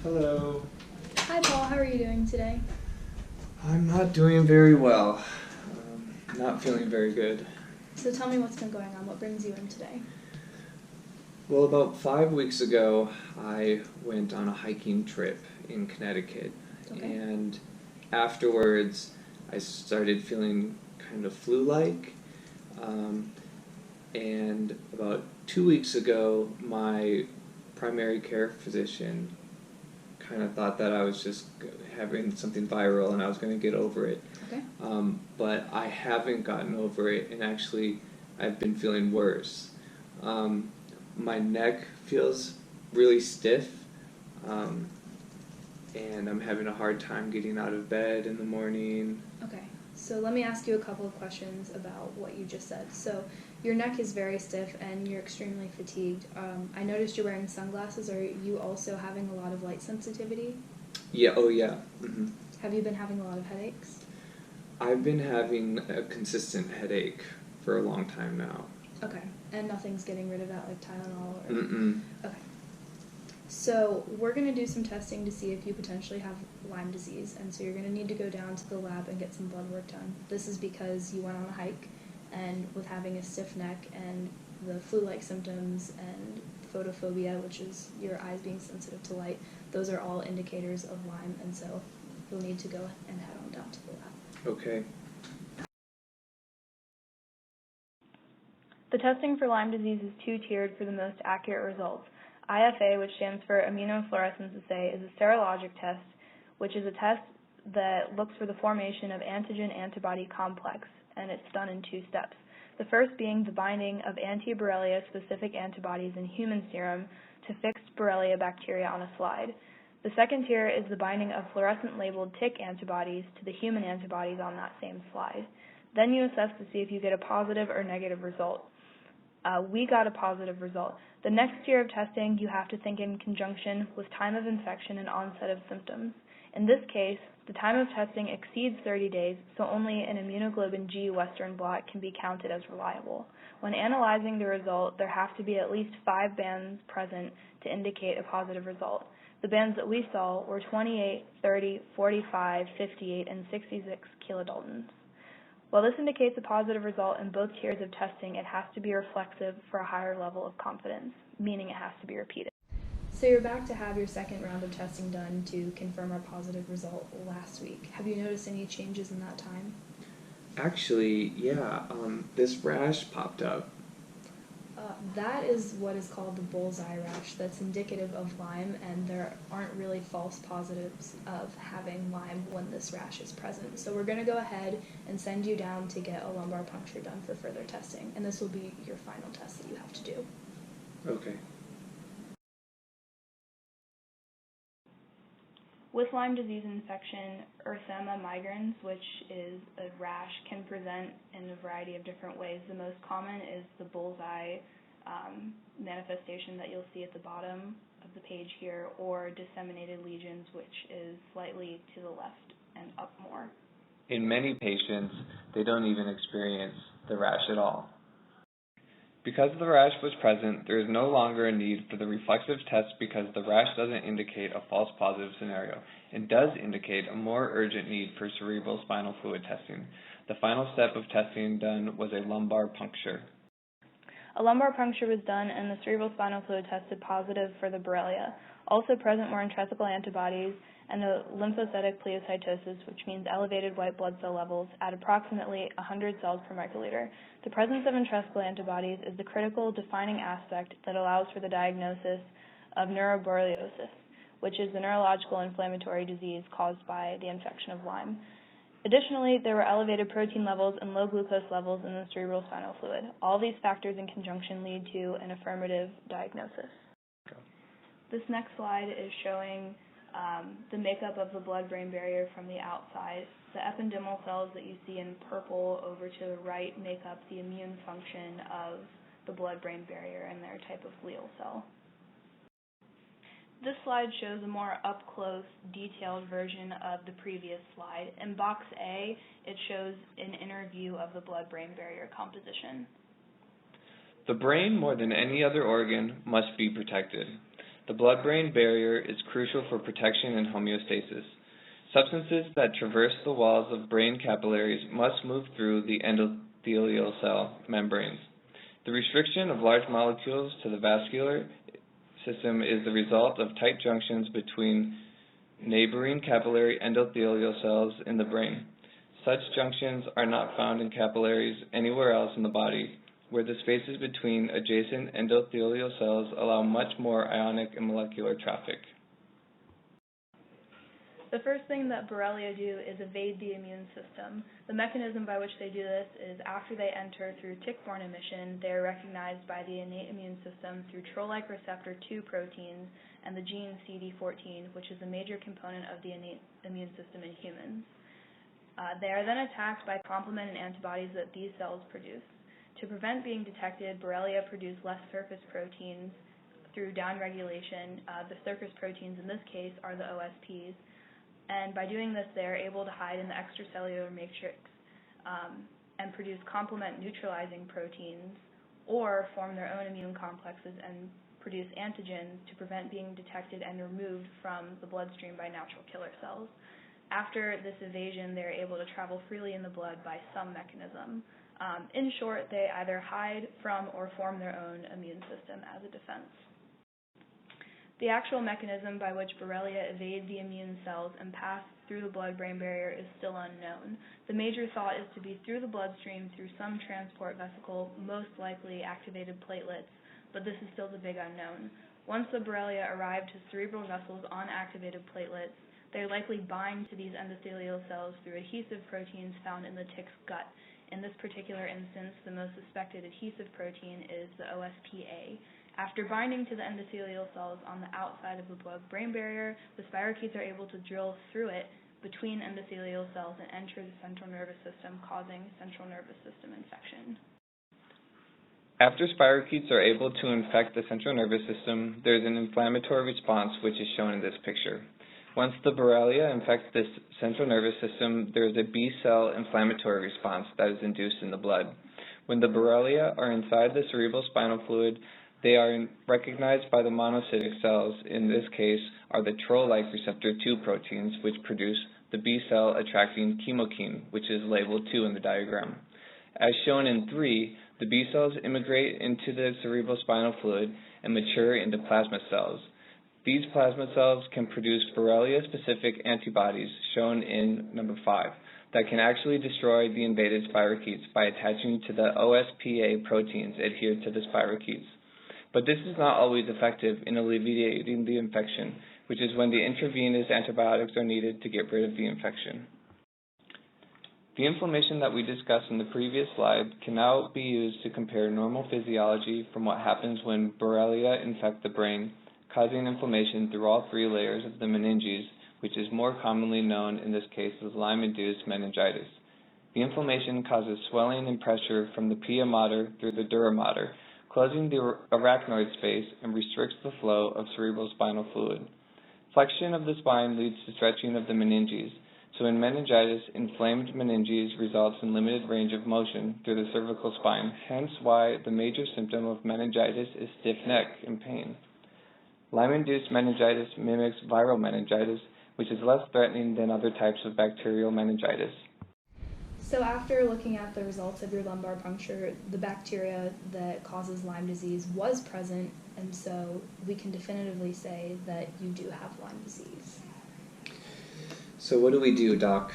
Hello. Hi Paul, how are you doing today? I'm not doing very well. Not feeling very good. So tell me what's been going on. What brings you in today? Well, about 5 weeks ago, I went on a hiking trip in Connecticut. Okay. And afterwards, I started feeling kind of flu-like. And about 2 weeks ago, my primary care physician kind of thought that I was just having something viral and I was going to get over it. Okay. But I haven't gotten over it, and actually I've been feeling worse. My neck feels really stiff, and I'm having a hard time getting out of bed in the morning. Okay. So let me ask you a couple of questions about what you just said. So your neck is very stiff and you're extremely fatigued. I noticed you're wearing sunglasses. Are you also having a lot of light sensitivity? Yeah, oh yeah. Mm-hmm. Have you been having a lot of headaches? I've been having a consistent headache for a long time now. Okay. And nothing's getting rid of that, like Tylenol? Or... Mm-mm. Okay. So we're going to do some testing to see if you potentially have Lyme disease, and so you're going to need to go down to the lab and get some blood work done. This is because you went on a hike, and with having a stiff neck and the flu-like symptoms and photophobia, which is your eyes being sensitive to light, those are all indicators of Lyme, and so you'll need to go and head on down to the lab. Okay. The testing for Lyme disease is two-tiered for the most accurate results. IFA, which stands for immunofluorescence assay, is a serologic test, which is a test that looks for the formation of antigen-antibody complex, and it's done in two steps. The first being the binding of anti-Borrelia-specific antibodies in human serum to fixed Borrelia bacteria on a slide. The second tier is the binding of fluorescent-labeled tick antibodies to the human antibodies on that same slide. Then you assess to see if you get a positive or negative result. We got a positive result. The next tier of testing you have to think in conjunction with time of infection and onset of symptoms. In this case, the time of testing exceeds 30 days, so only an immunoglobulin G Western blot can be counted as reliable. When analyzing the result, there have to be at least 5 bands present to indicate a positive result. The bands that we saw were 28, 30, 45, 58, and 66 kilodaltons. While this indicates a positive result in both tiers of testing, it has to be reflexive for a higher level of confidence, meaning it has to be repeated. So you're back to have your second round of testing done to confirm our positive result last week. Have you noticed any changes in that time? Actually, yeah, this rash popped up. That is what is called the bullseye rash. That's indicative of Lyme, and there aren't really false positives of having Lyme when this rash is present. So we're going to go ahead and send you down to get a lumbar puncture done for further testing, and this will be your final test that you have to do. Okay. With Lyme disease infection, erythema migrans, which is a rash, can present in a variety of different ways. The most common is the bullseye manifestation that you'll see at the bottom of the page here, or disseminated lesions, which is slightly to the left and up more. In many patients, they don't even experience the rash at all. Because the rash was present, there is no longer a need for the reflexive test because the rash doesn't indicate a false positive scenario and does indicate a more urgent need for cerebral spinal fluid testing. The final step of testing done was a lumbar puncture. A lumbar puncture was done and the cerebral spinal fluid tested positive for the Borrelia. Also present were intrathecal antibodies and a lymphocytic pleocytosis, which means elevated white blood cell levels at approximately 100 cells per microliter. The presence of intrathecal antibodies is the critical defining aspect that allows for the diagnosis of neuroborreliosis, which is the neurological inflammatory disease caused by the infection of Lyme. Additionally, there were elevated protein levels and low glucose levels in the cerebral spinal fluid. All these factors in conjunction lead to an affirmative diagnosis. This next slide is showing the makeup of the blood-brain barrier from the outside. The ependymal cells that you see in purple over to the right make up the immune function of the blood-brain barrier and their type of glial cell. This slide shows a more up-close, detailed version of the previous slide. In box A, it shows an inner view of the blood-brain barrier composition. The brain, more than any other organ, must be protected. The blood-brain barrier is crucial for protection and homeostasis. Substances that traverse the walls of brain capillaries must move through the endothelial cell membranes. The restriction of large molecules to the vascular system is the result of tight junctions between neighboring capillary endothelial cells in the brain. Such junctions are not found in capillaries anywhere else in the body, where the spaces between adjacent endothelial cells allow much more ionic and molecular traffic. The first thing that Borrelia do is evade the immune system. The mechanism by which they do this is after they enter through tick-borne emission, they are recognized by the innate immune system through Toll-like receptor 2 proteins and the gene CD14, which is a major component of the innate immune system in humans. They are then attacked by complement and antibodies that these cells produce. To prevent being detected, Borrelia produce less surface proteins through downregulation. The surface proteins in this case are the OSPs. And by doing this, they are able to hide in the extracellular matrix and produce complement neutralizing proteins or form their own immune complexes and produce antigens to prevent being detected and removed from the bloodstream by natural killer cells. After this evasion, they are able to travel freely in the blood by some mechanism. In short, they either hide from or form their own immune system as a defense. The actual mechanism by which Borrelia evade the immune cells and pass through the blood-brain barrier is still unknown. The major thought is to be through the bloodstream through some transport vesicle, most likely activated platelets, but this is still the big unknown. Once the Borrelia arrive to cerebral vessels on activated platelets, they likely bind to these endothelial cells through adhesive proteins found in the tick's gut. In this particular instance, the most suspected adhesive protein is the OSPA. After binding to the endothelial cells on the outside of the blood-brain barrier, the spirochetes are able to drill through it between endothelial cells and enter the central nervous system, causing central nervous system infection. After spirochetes are able to infect the central nervous system, there is an inflammatory response, which is shown in this picture. Once the Borrelia infects this central nervous system, there is a B-cell inflammatory response that is induced in the blood. When the Borrelia are inside the cerebrospinal fluid, they are recognized by the monocytic cells, in this case are the Toll-like receptor 2 proteins, which produce the B-cell attracting chemokine, which is labeled 2 in the diagram. As shown in 3, the B cells immigrate into the cerebrospinal fluid and mature into plasma cells. These plasma cells can produce Borrelia-specific antibodies, shown in number 5, that can actually destroy the invaded spirochetes by attaching to the OSPA proteins adhered to the spirochetes. But this is not always effective in alleviating the infection, which is when the intravenous antibiotics are needed to get rid of the infection. The information that we discussed in the previous slide can now be used to compare normal physiology from what happens when Borrelia infect the brain, causing inflammation through all 3 layers of the meninges, which is more commonly known in this case as Lyme-induced meningitis. The inflammation causes swelling and pressure from the pia mater through the dura mater, closing the arachnoid space and restricts the flow of cerebrospinal fluid. Flexion of the spine leads to stretching of the meninges, so in meningitis, inflamed meninges results in limited range of motion through the cervical spine, hence why the major symptom of meningitis is stiff neck and pain. Lyme-induced meningitis mimics viral meningitis, which is less threatening than other types of bacterial meningitis. So after looking at the results of your lumbar puncture, the bacteria that causes Lyme disease was present, and so we can definitively say that you do have Lyme disease. So what do we do, Doc?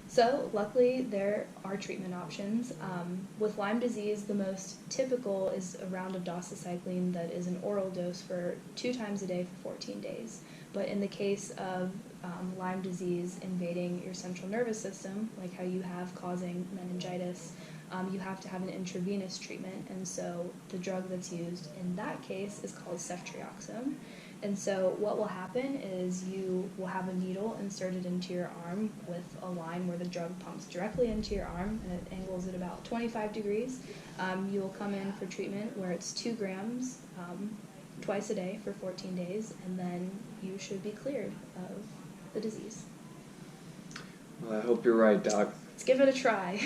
So luckily there are treatment options. With Lyme disease, the most typical is a round of doxycycline that is an oral dose for 2 times a day for 14 days. But in the case of Lyme disease invading your central nervous system, like how you have causing meningitis, you have to have an intravenous treatment, and so the drug that's used in that case is called ceftriaxone. And so what will happen is you will have a needle inserted into your arm with a line where the drug pumps directly into your arm, and it angles at about 25 degrees. You will come in for treatment where it's 2 grams twice a day for 14 days, and then you should be cleared of the disease. Well, I hope you're right, Doc. Let's give it a try.